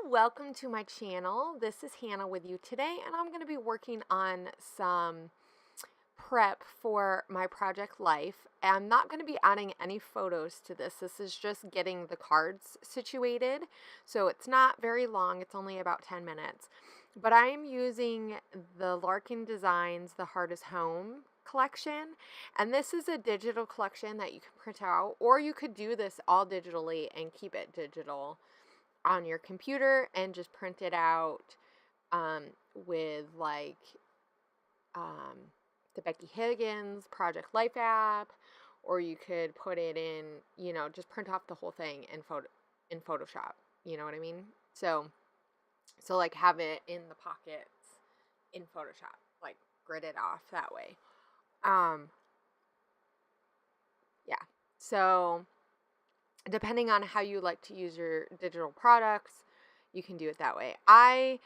welcome to my channel. This is Hannah with you today, and I'm going to be working on some prep for my project Life. I'm not going to be adding any photos to this. This is just getting the cards situated. So it's not very long. It's only about 10 minutes. But I am using the Larkindesign The Heart is Home collection, and this is a digital collection that you can print out, or you could do this all digitally and keep it digital on your computer and just print it out with um, the Becky Higgins Project Life app, or you could put it in, just print off the whole thing in Photoshop. You know what I mean? So like have it in the pockets in Photoshop, like grid it off that way. Yeah. So depending on how you like to use your digital products, you can do it that way. I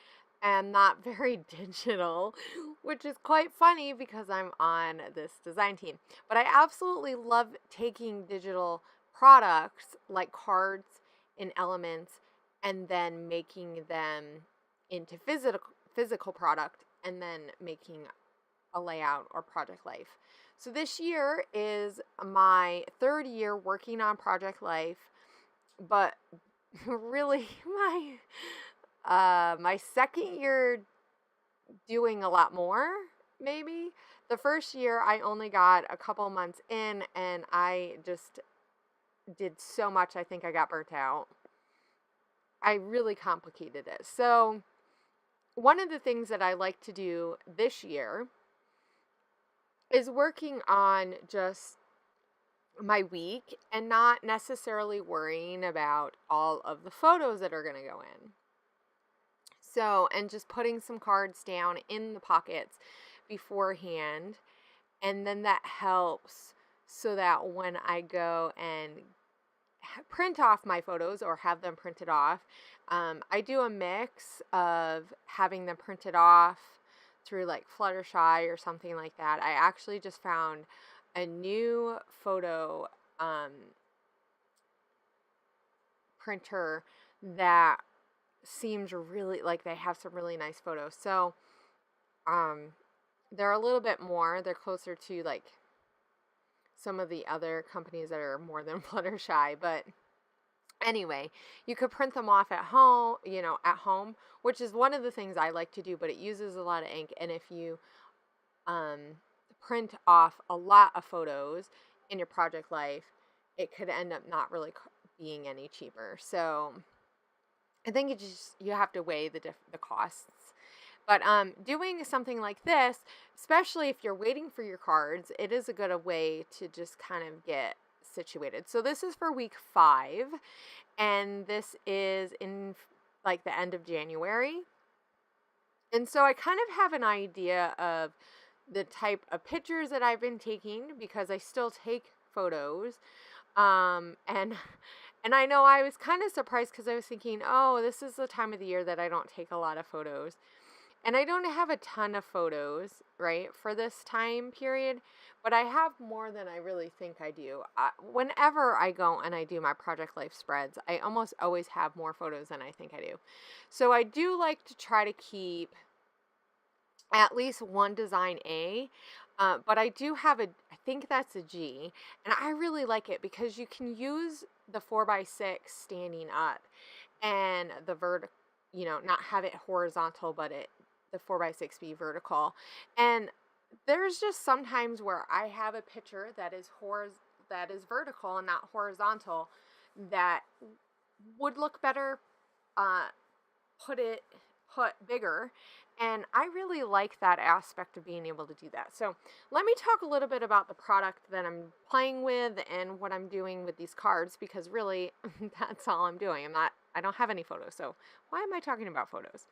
am not very digital, which is quite funny because I'm on this design team. But I absolutely love taking digital products like cards and elements and then making them into physical product and then making a layout or project Life. So this year is my third year working on Project Life, but really my second year doing a lot more, maybe. The first year I only got a couple months in and I just did so much I think I got burnt out. I really complicated it. So one of the things that I like to do this year is working on just my week and not necessarily worrying about all of the photos that are going to go in. So, and just putting some cards down in the pockets beforehand, and then that helps so that when I go and print off my photos or have them printed off, I do a mix of having them printed off through like Fluttershy or something like that. I actually just found a new photo printer that seems really like they have some really nice photos. So they're a little bit more, they're closer to like some of the other companies that are more than Fluttershy, but anyway, you could print them off at home, which is one of the things I like to do, but it uses a lot of ink. And if you print off a lot of photos in your project Life, it could end up not really being any cheaper. So I think you have to weigh the costs. But doing something like this, especially if you're waiting for your cards, it is a good way to just kind of get situated. So this is for week 5, and this is in like the end of January. And so I kind of have an idea of the type of pictures that I've been taking because I still take photos. And I know I was kind of surprised because I was thinking, oh, this is the time of the year that I don't take a lot of photos. And I don't have a ton of photos, right, for this time period, but I have more than I really think I do. Whenever I go and I do my Project Life spreads, I almost always have more photos than I think I do. So I do like to try to keep at least one design A, but I do have I think that's a G, and I really like it because you can use the 4x6 standing up and the not have it horizontal, but the 4x6 be vertical. And there's just sometimes where I have a picture that is vertical and not horizontal that would look better put bigger, and I really like that aspect of being able to do that. So let me talk a little bit about the product that I'm playing with and what I'm doing with these cards, because really that's all I'm doing. I don't have any photos, so why am I talking about photos?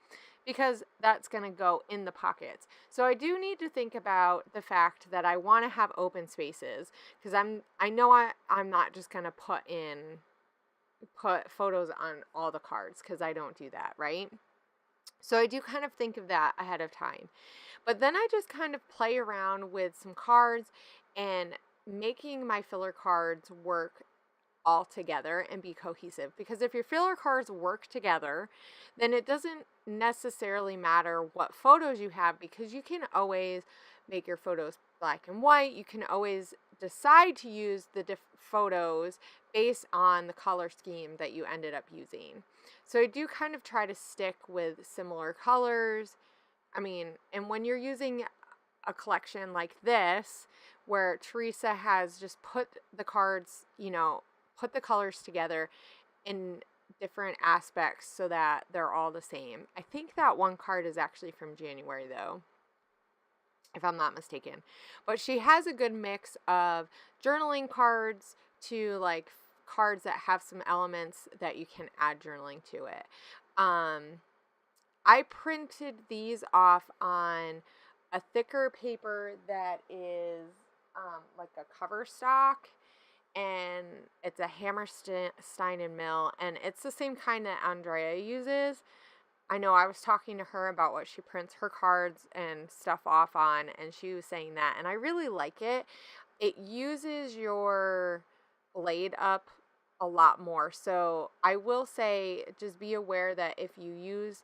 Because that's going to go in the pockets. So I do need to think about the fact that I want to have open spaces, because I know I'm not just going to put photos on all the cards, because I don't do that, right? So I do kind of think of that ahead of time. But then I just kind of play around with some cards and making my filler cards work all together and be cohesive. Because if your filler cards work together, then it doesn't necessarily matter what photos you have, because you can always make your photos black and white. You can always decide to use the photos based on the color scheme that you ended up using. So I do kind of try to stick with similar colors. I mean, and when you're using a collection like this, where Teresa has just put the cards, put the colors together in different aspects so that they're all the same. I think that one card is actually from January, though, if I'm not mistaken. But she has a good mix of journaling cards to like cards that have some elements that you can add journaling to it. I printed these off on a thicker paper that is like a cover stock, and it's a Hammerstein and Mill, and it's the same kind that Andrea uses. I know I was talking to her about what she prints her cards and stuff off on, and she was saying that, and I really like it. It uses your blade up a lot more. So I will say, just be aware that if you use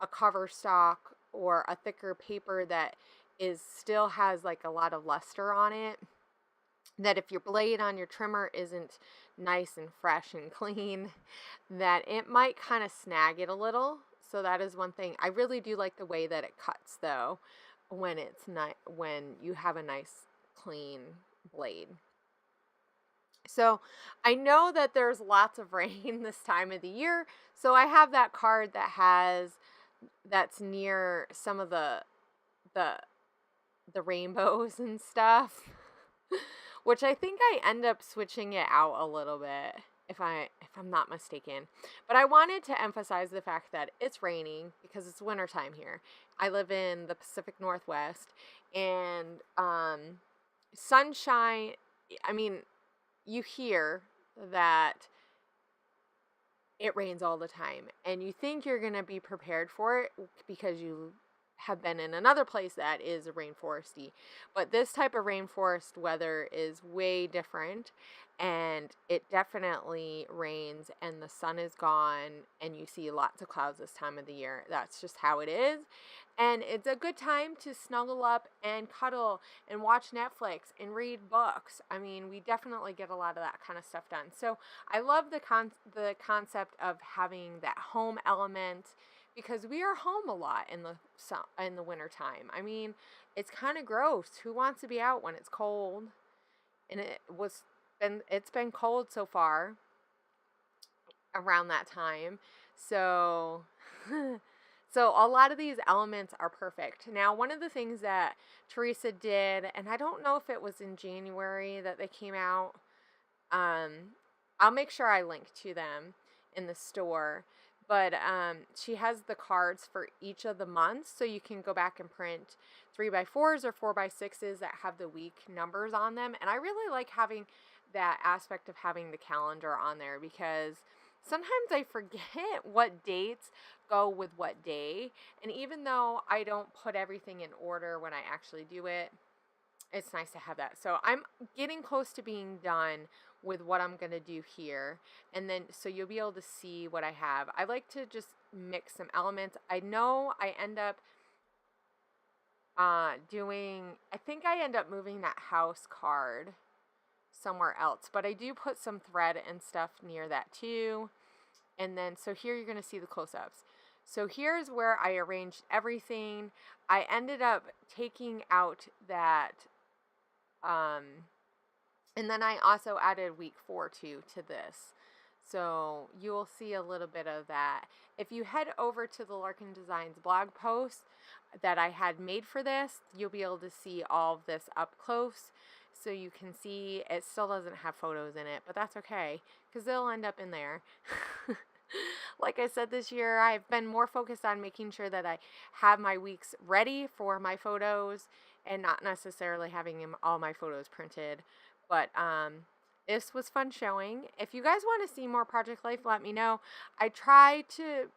a cover stock or a thicker paper that is still has like a lot of luster on it, that if your blade on your trimmer isn't nice and fresh and clean, that it might kind of snag it a little. So that is one thing. I really do like the way that it cuts, though, when it's not, when you have a nice clean blade. So I know that there's lots of rain this time of the year, so I have that card that's near some of the rainbows and stuff. Which I think I end up switching it out a little bit, if I'm not mistaken. But I wanted to emphasize the fact that it's raining because it's wintertime here. I live in the Pacific Northwest, and sunshine, I mean, you hear that it rains all the time, and you think you're going to be prepared for it because you have been in another place that is rainforesty. But this type of rainforest weather is way different, and it definitely rains and the sun is gone and you see lots of clouds this time of the year. That's just how it is. And it's a good time to snuggle up and cuddle and watch Netflix and read books. I mean, we definitely get a lot of that kind of stuff done. So I love the concept of having that home element, because we are home a lot in the winter time. I mean, it's kind of gross. Who wants to be out when it's cold? And it's been cold so far around that time. So so a lot of these elements are perfect. Now, one of the things that Teresa did, and I don't know if it was in January that they came out, I'll make sure I link to them in the store. But she has the cards for each of the months, so you can go back and print 3x4s or 4x6s that have the week numbers on them. And I really like having that aspect of having the calendar on there, because sometimes I forget what dates go with what day. And even though I don't put everything in order when I actually do it, it's nice to have that. So I'm getting close to being done with what I'm going to do here. And then, so you'll be able to see what I have. I like to just mix some elements. I know I end up I think I end up moving that house card somewhere else. But I do put some thread and stuff near that too. And then, so here you're going to see the close-ups. So here's where I arranged everything. I ended up taking out that, and then I also added week 4 to this. So you will see a little bit of that. If you head over to the Larkindesign blog post that I had made for this, you'll be able to see all of this up close. So you can see it still doesn't have photos in it, but that's okay, because they'll end up in there. Like I said, this year I've been more focused on making sure that I have my weeks ready for my photos and not necessarily having all my photos printed. But this was fun showing. If you guys want to see more Project Life, let me know. I try to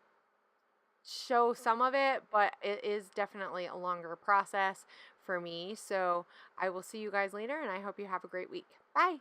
show some of it, but it is definitely a longer process for me. So I will see you guys later, and I hope you have a great week. Bye.